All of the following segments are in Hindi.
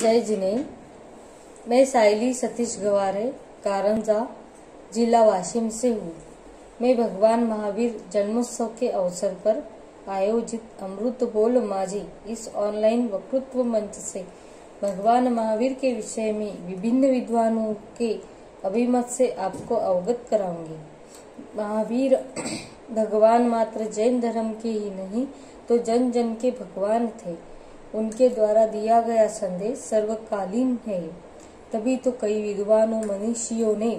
जय जिनेन्द्र। मैं साइली सतीश गवारे कारंजा जिला वाशिम से हूँ। मैं भगवान महावीर जन्मोत्सव के अवसर पर आयोजित अमृत बोल माझी इस ऑनलाइन वक्तृत्व मंच से भगवान महावीर के विषय में विभिन्न विद्वानों के अभिमत से आपको अवगत कराऊंगी। महावीर भगवान मात्र जैन धर्म के ही नहीं तो जन जन के भगवान थे। उनके द्वारा दिया गया संदेश सर्वकालीन है। तभी तो कई विद्वानों मनीषियों ने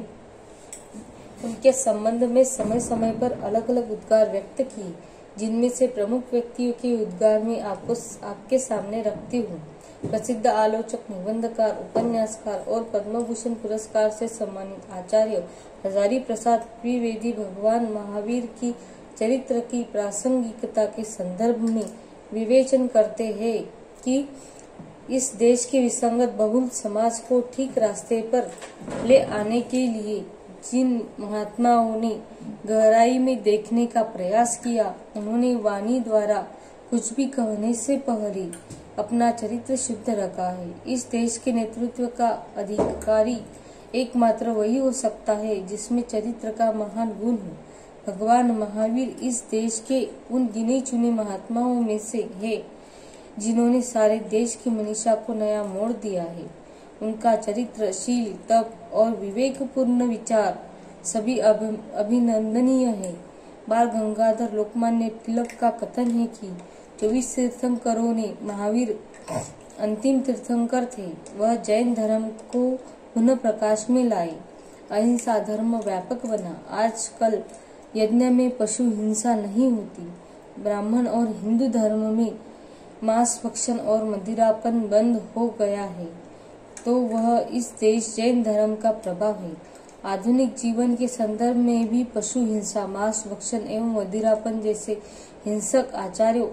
उनके संबंध में समय समय पर अलग अलग उद्गार व्यक्त किए, जिनमें से प्रमुख व्यक्तियों के उद्गार में आपके सामने रखती हूँ। प्रसिद्ध आलोचक, निबंधकार, उपन्यासकार और पद्म भूषण पुरस्कार से सम्मानित आचार्य हजारी प्रसाद द्विवेदी भगवान महावीर की चरित्र की प्रासंगिकता के संदर्भ में विवेचन करते हैं कि इस देश के विसंगत बहुल समाज को ठीक रास्ते पर ले आने के लिए जिन महात्माओं ने गहराई में देखने का प्रयास किया, उन्होंने वाणी द्वारा कुछ भी कहने से पहले अपना चरित्र शुद्ध रखा है। इस देश के नेतृत्व का अधिकारी एकमात्र वही हो सकता है जिसमें चरित्र का महान गुण हो। भगवान महावीर इस देश के उन गिने चुने महात्माओं में से है जिन्होंने सारे देश की मनीषा को नया मोड़ दिया है। उनका चरित्र, शील, तप और विवेकपूर्ण विचार सभी अभिनंदनीय है। बाल गंगाधर लोकमान्य तिलक का कथन है कि 24 तीर्थंकरों ने महावीर अंतिम तीर्थंकर थे। वह जैन धर्म को पुनः प्रकाश में लाए। अहिंसा धर्म व्यापक बना। आजकल यज्ञ में पशु हिंसा नहीं होती। ब्राह्मण और हिंदू धर्म में मांस भक्षण और मदिरापन बंद हो गया है, तो वह इस देश जैन धर्म का प्रभाव है। आधुनिक जीवन के संदर्भ में भी पशु हिंसा, मांस भक्षण एवं मदिरापन जैसे हिंसक आचार्यों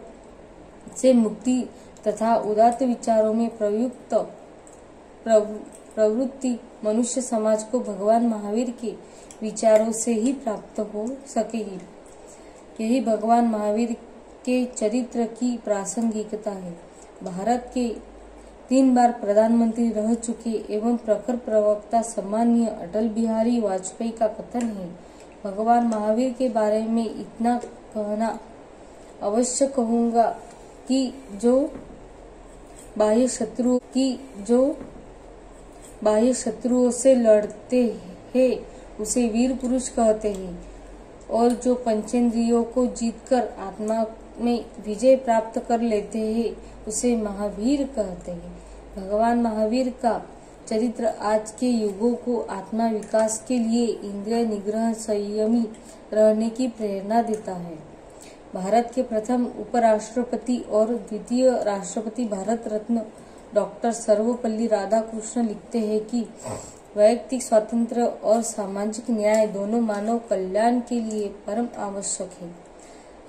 से मुक्ति तथा उदात्त विचारों में प्रयुक्त प्रवृत्ति मनुष्य समाज को भगवान महावीर के विचारों से ही प्राप्त हो सकेगी। यही भगवान महावीर के चरित्र की प्रासंगिकता है। भारत के 3 बार प्रधानमंत्री रह चुके एवं प्रखर प्रवक्ता सम्मानीय अटल बिहारी वाजपेयी का कथन है, भगवान महावीर के बारे में इतना कहना अवश्य कहूँगा कि जो बाह्य शत्रुओं से लड़ते हैं उसे वीर पुरुष कहते हैं, और जो पंचेंद्रियों को जीतकर आत्मा में विजय प्राप्त कर लेते हैं उसे महावीर कहते हैं। भगवान महावीर का चरित्र आज के युगों को आत्मा विकास के लिए इंद्रिय निग्रह संयमी रहने की प्रेरणा देता है। भारत के प्रथम उपराष्ट्रपति और द्वितीय राष्ट्रपति भारत रत्न डॉक्टर सर्वपल्ली राधाकृष्ण लिखते हैं कि वैयक्तिक स्वातंत्र्य और सामाजिक न्याय दोनों मानव कल्याण के लिए परम आवश्यक है।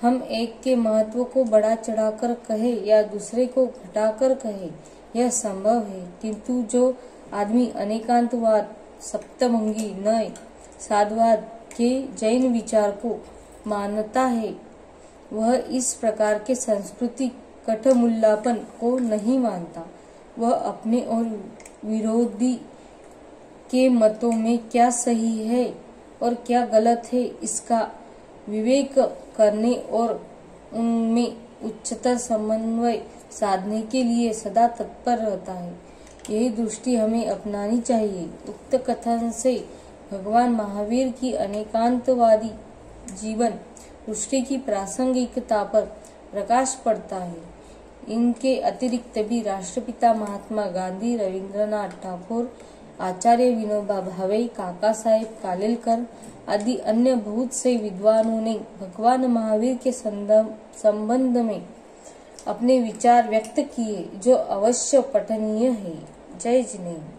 हम एक के महत्व को बढ़ा चढ़ाकर कहे या दूसरे को घटाकर कहे, यह संभव है, किंतु जो आदमी अनेकांतवाद, सप्तभंगी न्याय, साधवाद के जैन विचार को मानता है, वह इस प्रकार के सांस्कृतिक कठमुल्लापन को नहीं मानता। वह अपने और विरोधी के मतों में क्या सही है और क्या गलत है इसका विवेक करने और उनमें उच्चतर समन्वय साधने के लिए सदा तत्पर रहता है। यही दृष्टि हमें अपनानी चाहिए। उक्त कथन से भगवान महावीर की अनेकांतवादी जीवन दृष्टि की प्रासंगिकता पर प्रकाश पड़ता है। इनके अतिरिक्त भी राष्ट्रपिता महात्मा गांधी, रविंद्रनाथ टैगोर, आचार्य विनोबा भावे, काका साहेब कालेलकर आदि अन्य बहुत से विद्वानों ने भगवान महावीर के संबंध में अपने विचार व्यक्त किए, जो अवश्य पठनीय है। जय जिनेन्द्र।